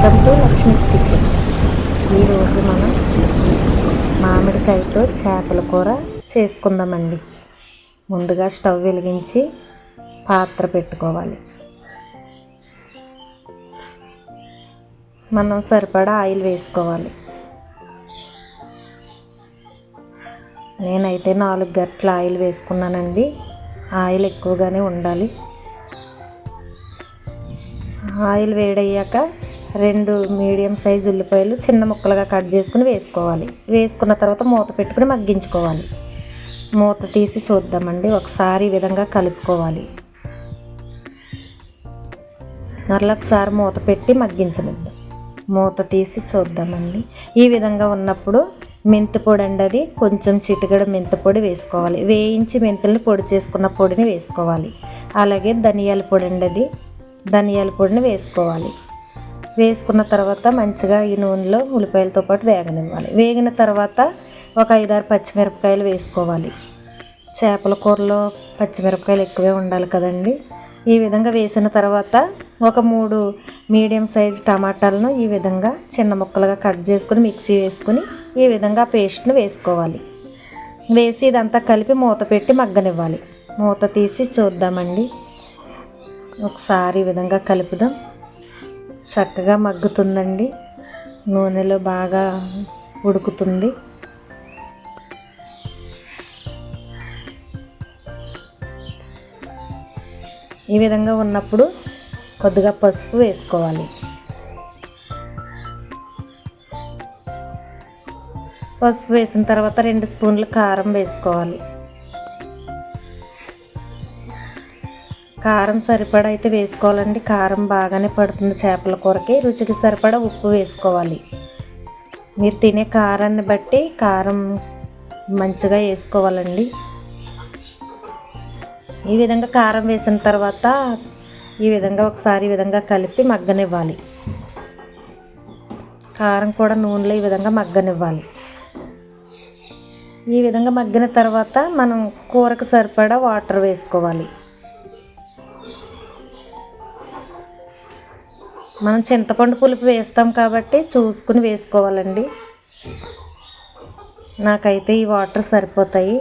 Welcome to Lakshmi's kitchen. ఈరోజు మనం మామిడికాయతో చేపల కూర చేసుకుందామండి. ముందుగా స్టవ్ వెలిగించి పాత్ర పెట్టుకోవాలి. మనం సరిపడా ఆయిల్ వేసుకోవాలి. నేనైతే 4 గంటల ఆయిల్ వేసుకున్నానండి. ఆయిల్ ఎక్కువగానే ఉండాలి. ఆయిల్ వేడయ్యాక 2 మీడియం సైజు ఉల్లిపాయలు చిన్న ముక్కలుగా కట్ చేసుకుని వేసుకోవాలి. వేసుకున్న తర్వాత మూత పెట్టుకుని మగ్గించుకోవాలి. మూత తీసి చూద్దామండి. ఒకసారి ఈ విధంగా కలుపుకోవాలి. మరలా ఒకసారి మూత పెట్టి మగ్గించనిద్దాం. మూత తీసి చూద్దామండి. ఈ విధంగా ఉన్నప్పుడు మెంతి పొడి అండి, అది కొంచెం చిటికెడు మెంతి పొడి వేసుకోవాలి. వేయించి మెంతుల్ని పొడి చేసుకున్న పొడిని వేసుకోవాలి. అలాగే ధనియాల పొడి అండి, అది ధనియాల పొడిని వేసుకోవాలి. వేసుకున్న తర్వాత మంచిగా ఈ నూనెలో ఉల్లిపాయలతో పాటు వేగనివ్వాలి. వేగిన తర్వాత ఒక 5-6 పచ్చిమిరపకాయలు వేసుకోవాలి. చేపల కూరలో పచ్చిమిరపకాయలు ఎక్కువే ఉండాలి కదండి. ఈ విధంగా వేసిన తర్వాత ఒక 3 మీడియం సైజు టమాటాలను ఈ విధంగా చిన్న ముక్కలుగా కట్ చేసుకుని మిక్సీ వేసుకుని ఈ విధంగా పేస్ట్ను వేసుకోవాలి. వేసి ఇదంతా కలిపి మూత పెట్టి మగ్గనివ్వాలి. మూత తీసి చూద్దామండి. ఒకసారి ఈ విధంగా కలుపుదాం. చక్కగా మగ్గుతుందండి. నూనెలో బాగా ఉడుకుతుంది. ఈ విధంగా ఉన్నప్పుడు కొద్దిగా పసుపు వేసుకోవాలి. పసుపు వేసిన తర్వాత 2 స్పూన్లు కారం వేసుకోవాలి. కారం సరిపడా అయితే వేసుకోవాలండి. కారం బాగానే పడుతుంది చేపల కూరకి. రుచికి సరిపడా ఉప్పు వేసుకోవాలి. మీరు తినే కారాన్ని బట్టి కారం మంచిగా వేసుకోవాలండి. ఈ విధంగా కారం వేసిన తర్వాత ఈ విధంగా ఒకసారి ఈ విధంగా కలిపి మగ్గనివ్వాలి. కారం కూడా నూనెలో ఈ విధంగా మగ్గనివ్వాలి. ఈ విధంగా మగ్గిన తర్వాత మనం కూరకు సరిపడా వాటర్ వేసుకోవాలి. మనం చింతపండు పులుపు వేస్తాం కాబట్టి చూసుకుని వేసుకోవాలండి. నాకైతే ఈ వాటర్ సరిపోతాయి.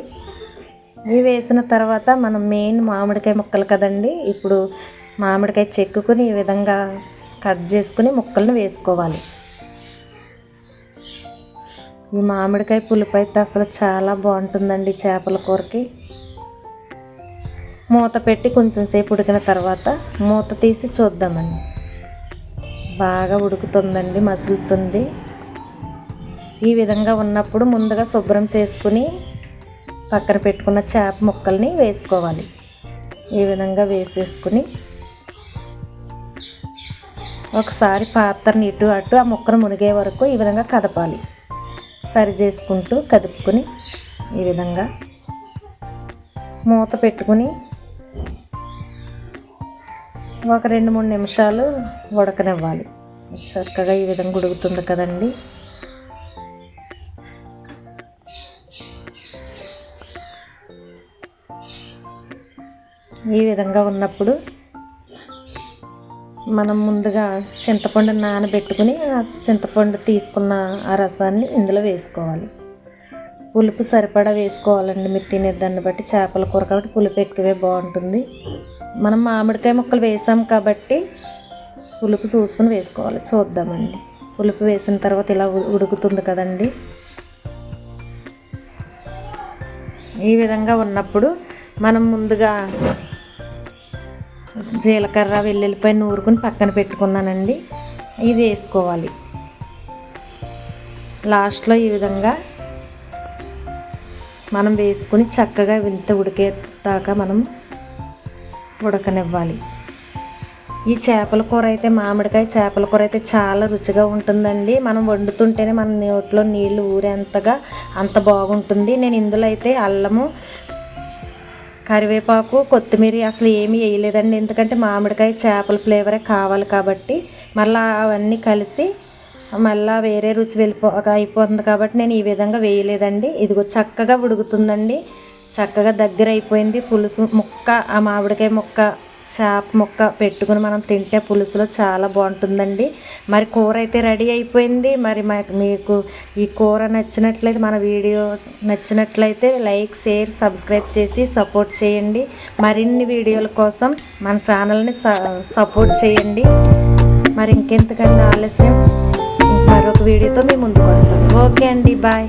ఇవి వేసిన తర్వాత మనం మెయిన్ మామిడికాయ ముక్కలు కదండి. ఇప్పుడు మామిడికాయ చెక్కుని ఈ విధంగా కట్ చేసుకుని ముక్కలను వేసుకోవాలి. ఈ మామిడికాయ పులుపు అయితే అసలు చాలా బాగుంటుందండి చేపల కూరకి. మూత పెట్టి కొంచెం సేపు ఉడికిన తర్వాత మూత తీసి చూద్దామండి. బాగా ఉడుకుతుందండి, మసులుతుంది. ఈ విధంగా ఉన్నప్పుడు ముందుగా శుభ్రం చేసుకుని పక్కన పెట్టుకున్న చేప ముక్కల్ని వేసుకోవాలి. ఈ విధంగా వేసేసుకుని ఒకసారి పాత్రని ఇటు అటు ఆ ముక్కను మునిగే వరకు ఈ విధంగా కదపాలి. సరి చేసుకుంటూ కదుపుకొని ఈ విధంగా మూత పెట్టుకుని ఒక 2-3 నిమిషాలు ఉడకనివ్వాలి. చక్కగా ఈ విధంగా ఉడుకుతుంది కదండి. ఈ విధంగా ఉన్నప్పుడు మనం ముందుగా చింతపండు నానబెట్టుకుని ఆ చింతపండు తీసుకున్న ఆ రసాన్ని ఇందులో వేసుకోవాలి. పులుపు సరిపడా వేసుకోవాలండి. మీరు తినేదాన్ని బట్టి చేపల కూర కాబట్టి పులుపు ఎక్కువే బాగుంటుంది. మనం మామిడికాయ ముక్కలు వేసాం కాబట్టి పులుపు చూసుకుని వేసుకోవాలి. చూద్దామండి. పులుపు వేసిన తర్వాత ఇలా ఉడుకుతుంది కదండి. ఈ విధంగా ఉన్నప్పుడు మనం ముందుగా జీలకర్ర వెల్లుల్లిపాయ నూరుకుని పక్కన పెట్టుకున్నానండి. ఇది వేసుకోవాలి. లాస్ట్లో ఈ విధంగా మనం వేసుకుని చక్కగా ఇంత ఉడికేదాకా మనం ఉడకనివ్వాలి. ఈ చేపల కూర అయితే మామిడికాయ చేపల కూర అయితే చాలా రుచిగా ఉంటుందండి. మనం వండుతుంటేనే మన నోట్లో నీళ్ళు ఊరేంతగా అంత బాగుంటుంది. నేను ఇందులో అయితే అల్లము, కరివేపాకు, కొత్తిమీర అసలు ఏమీ వేయలేదండి. ఎందుకంటే మామిడికాయ చేపల ఫ్లేవరే కావాలి కాబట్టి. మళ్ళీ అవన్నీ కలిసి మళ్ళీ వేరే రుచి అయిపోతుంది కాబట్టి నేను ఈ విధంగా వేయలేదండి. ఇదిగో చక్కగా ఉడుకుతుందండి. చక్కగా దగ్గర అయిపోయింది. పులుసు ముక్క, ఆ మామిడికాయ ముక్క చేప ముక్క పెట్టుకుని మనం తింటే పులుసులో చాలా బాగుంటుందండి. మరి కూర అయితే రెడీ అయిపోయింది. మరి మీకు ఈ కూర నచ్చినట్లయితే, మన వీడియో నచ్చినట్లయితే లైక్, షేర్, సబ్స్క్రైబ్ చేసి సపోర్ట్ చేయండి. మరిన్ని వీడియోల కోసం మన ఛానల్ని సపోర్ట్ చేయండి. మరి ఇంకెంతకన్నా ఆలస్యం, మరొక వీడియోతో మీ ముందుకు వస్తాను. ఓకే అండి, బాయ్.